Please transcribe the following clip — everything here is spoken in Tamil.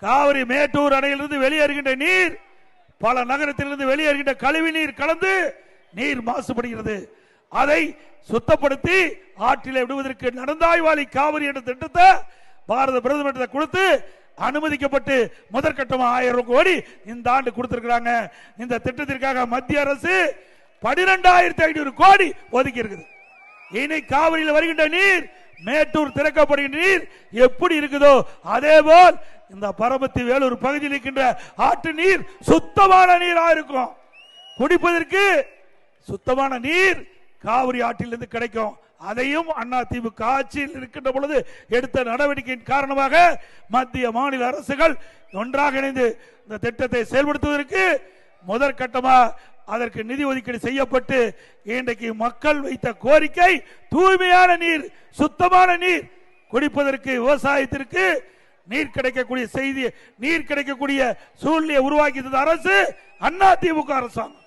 காவிரி மேட்டூர் அணையிலிருந்து வெளியேறுகின்ற நீர் பல நகரத்திலிருந்து வெளியேறுகின்ற கழிவு நீர் கலந்து நீர் மாசுபடுகிறது. அதை சுத்தப்படுத்தி ஆற்றிலே விடுவதற்கு நடந்தாய்வாளி காவிரி என்ற திட்டத்தை பாரத பிரதமர் கொடுத்து அனுமதிக்கப்பட்டு முதற்கட்டமாக 1000 கோடி இந்த ஆண்டு கொடுத்திருக்கிறாங்க. இந்த திட்டத்திற்காக மத்திய அரசு 12,500 கோடி ஒதுக்கி இருக்குது. இனி காவிரியில் வருகின்ற நீர், மேட்டூர் திறக்கப்படுகின்ற நீர் எப்படி இருக்குதோ அதே போல் இந்த பரமத்தி வேலூர் பகுதியில் இருக்கின்ற ஆற்று நீர் சுத்தமான நீராக இருக்கும். குடிப்பதற்கு சுத்தமான நீர் காவிரி ஆற்றிலிருந்து கிடைக்கும். அதையும் அதிமுக ஆட்சியில் இருக்கின்ற பொழுது எடுத்த நடவடிக்கையின் காரணமாக மத்திய மாநில அரசுகள் ஒன்றாக இணைந்து இந்த திட்டத்தை செயல்படுத்துவதற்கு முதற்கட்டமாக அதற்கு நிதி ஒதுக்கீடு செய்யப்பட்டு இன்றைக்கு மக்கள் வைத்த கோரிக்கை தூய்மையான நீர், சுத்தமான நீர், குடிப்பதற்கு விவசாயத்திற்கு நீர் கிடைக்கக்கூடிய செய்தி, நீர் கிடைக்கக்கூடிய சூழ்நிலையை உருவாக்கி அரசு அதிமுக அரசாங்கம்.